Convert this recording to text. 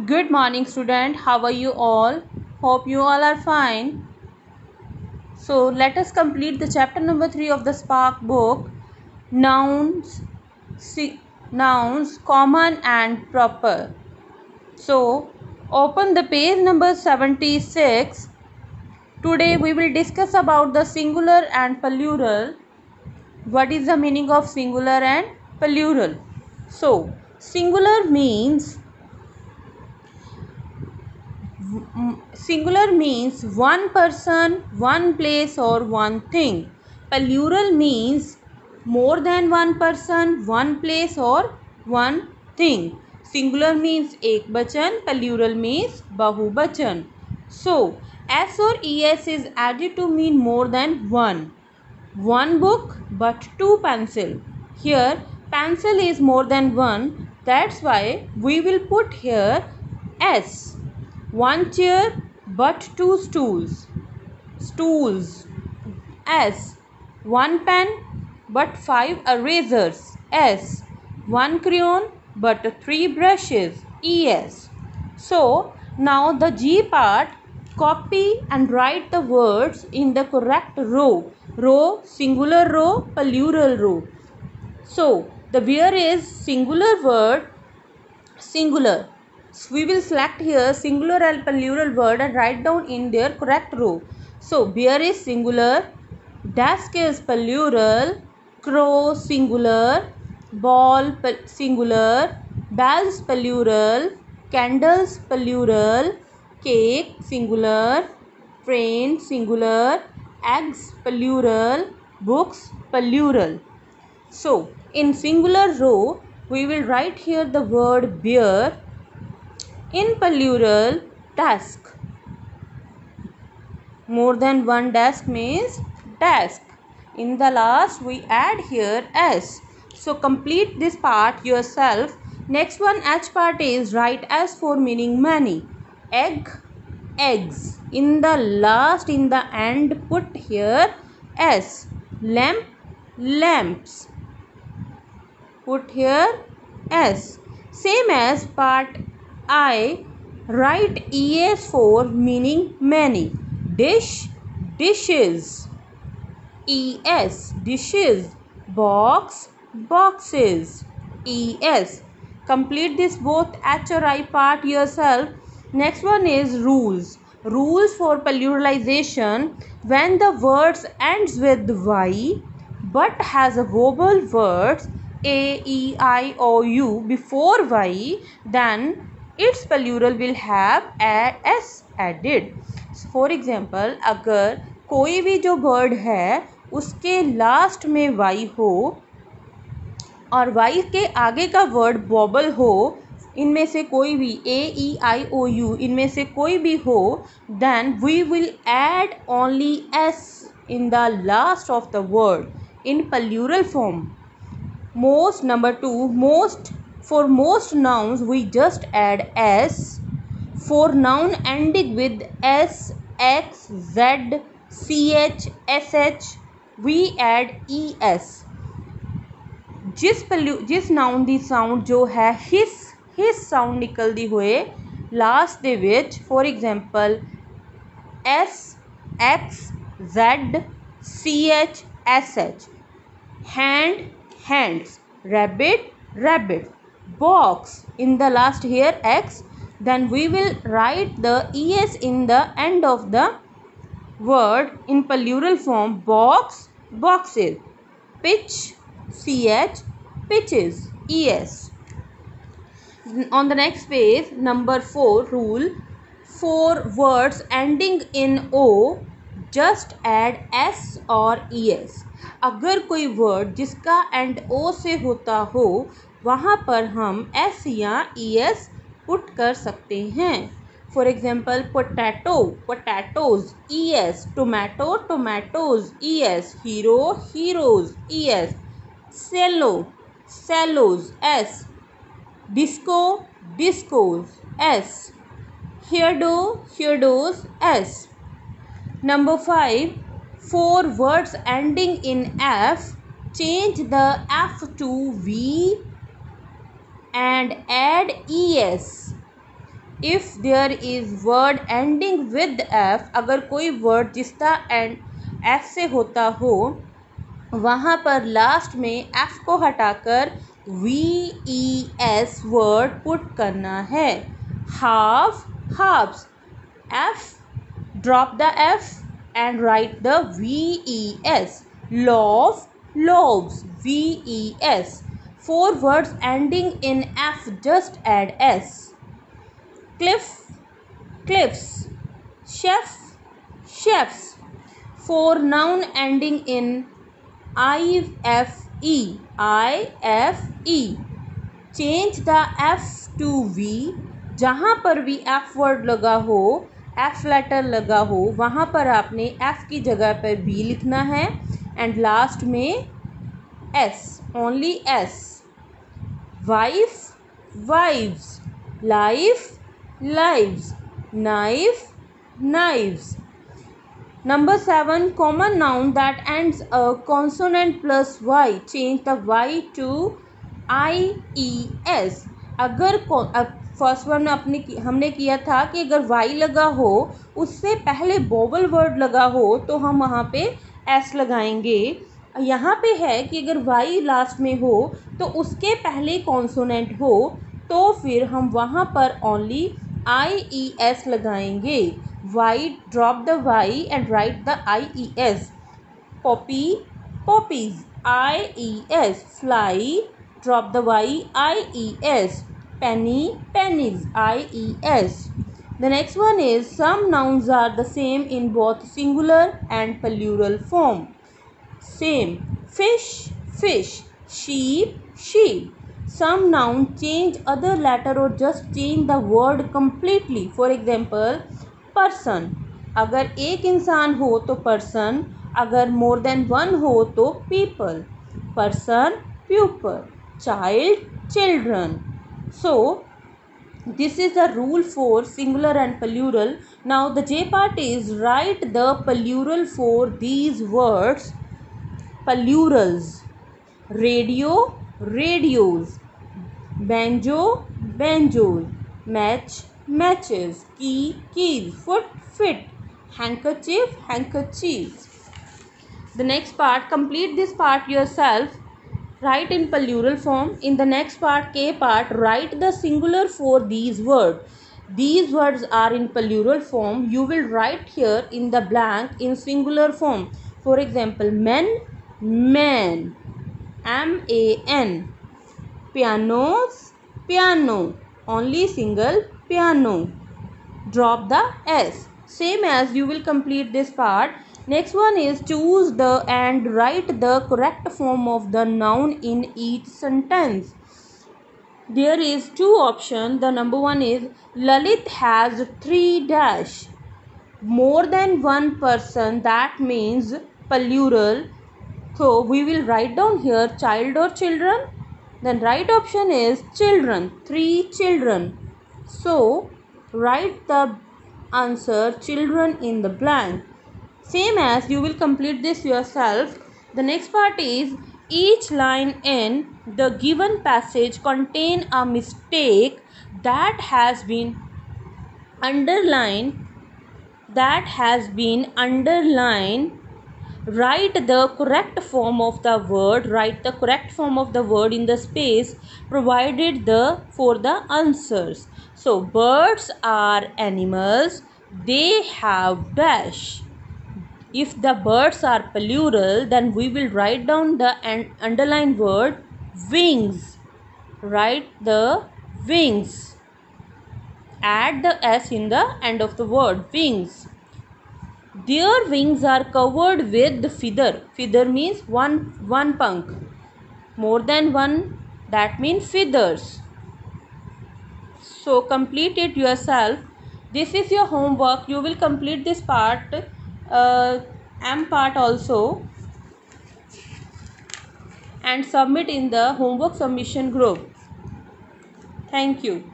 Good morning, student. How are you all? Hope you all are fine. So let us complete the chapter number 3 of the Spark book. Nouns, nouns, common and proper. So open the page number 76. Today we will discuss about the singular and plural. What is the meaning of singular and plural? So singular means singular means one person, one place or one thing. Plural means more than one person, one place or one thing. Singular means ek bachan, plural means bahubachan. So s or es is added to mean more than one. One book but two pencil. Here pencil is more than one. That's why we will put here s. One chair but two stools. Stools. S. One pen but five erasers. S. One crayon but three brushes. Es. So now the G part, copy and write the words in the correct row. Row, singular row, plural row. So the where is singular word, singular. So we will select here singular and plural word and write down in their correct row. So bear is singular, desk is plural, crow singular, ball singular, bells plural, candles plural, cake singular, train singular, eggs plural, books plural. So in singular row we will write here the word bear. In plural, desk. More than one desk means desk. In the last we add here s. So complete this part yourself. Next one h part is write s for meaning many. Egg, eggs. In the last, in the end put here s. Lamp, lamps. Put here s. Same as part I, write es for meaning many. Dish, dishes. Es, dishes. Box, boxes. Es. Complete this both h or I part yourself. Next one is rules. Rules for pluralization. When the words ends with y but has a vowel words a, e, I, o, u before y, then its plural will have s added. For example, अगर कोई भी जो word है उसके last में y हो और y के आगे का वर्ड वॉबल हो, इनमें से कोई भी a, e, I, o, u इनमें से कोई भी हो, then we will add only s in the last of the word in plural form. Most, number 2, most, for most nouns we just add s. For noun ending with s, x, z, ch, sh we add es. जिस noun ਦੀ sound ਜੋ ਹੈ ਹਿਸ sound ਨਿਕਲਦੀ ਹੋਏ last ਦੇ ਵਿੱਚ, for example s, x, z, ch, sh. hand, hands. Rabbit, rabbit. Box, in the last here x, then we will write the es in the end of the word in plural form. Box, boxes. Pitch, ch, pitches. Es. On the next page, number 4 rule. For words ending in o, just add s or es. अगर कोई word जिसका and ओ से होता हो वहाँ पर हम S या es पुट कर सकते हैं. For example potato, potatoes, es. Tomato, tomatoes, es. Hero, heroes, es. Cello, cellos, s. Disco, discos, s. Hairdo, hairdos, s. Number 5, for words ending in f, change the f to v and add es. If there is word ending with f, अगर कोई word जिसका and F से होता हो वहाँ पर last में F को हटाकर VES वर्ड पुट करना है. Half, halves, f, drop the f and write the VES. Loaf, loaves, VES. 4 words ending in F, just add S. Cliff, cliffs. Chef, chefs. 4 noun ending in IFE, IFE. Change the F to V. जहाँ पर भी F word लगा हो, F letter लगा हो, वहाँ पर आपने एफ की जगह पर बी लिखना है एंड लास्ट में S, only S. Wife, wives. Life, lives. Knife, knives. Number 7, common noun that ends a consonant plus y. Change the y to IES. अगर फर्स्ट वन हमने किया था कि अगर वाई लगा हो उससे पहले वोवल वर्ड लगा हो तो हम वहाँ पे एस लगाएंगे. यहाँ पे है कि अगर वाई लास्ट में हो तो उसके पहले कॉन्सोनेंट हो तो फिर हम वहाँ पर ओनली IES लगाएंगे. Y, drop the y and write the IES. Poppy, poppies, IES. Fly, drop the y, IES. Penny, pennies, IES. The next one is some nouns are the same in both singular and plural form. Same. Fish, fish. Sheep, sheep. Some noun change other letter or just change the word completely. For example, person. अगर एक इंसान हो तो person, अगर more than one हो तो people. Person, pupil. Child, children. So this is the rule for singular and plural. Now the J part is write the plural for these words. Plurals. Radio, radios. Banjo, banjos. Match, matches. Key, keys. Foot, fit. Handkerchief, handkerchiefs. The next part, complete this part yourself. Write in plural form. In the next part, K part, write the singular for these words. These words are in plural form. You will write here in the blank in singular form. For example, men, man. MAN. Pianos, piano. Only single piano. Drop the S. Same as you will complete this part. Next one is choose the and write the correct form of the noun in each sentence. There is 2 options. The number 1 is Lalit has 3 dash. More than one person, that means plural. So we will write down here child or children. Then right option is children, 3 children. So write the answer children in the blank. Same as you will complete this yourself. The next part is each line in the given passage contain a mistake that has been underlined. Write the correct form of the word. Write the correct form of the word in the space provided for the answers. So birds are animals. They have dash. If the birds are plural, then we will write down the underlined word wings. Write the wings. Add the S in the end of the word wings. Their wings are covered with feather. Feather means one punk. More than one, that means feathers. So complete it yourself. This is your homework. You will complete this part. M part also and submit in the homework submission group. Thank you.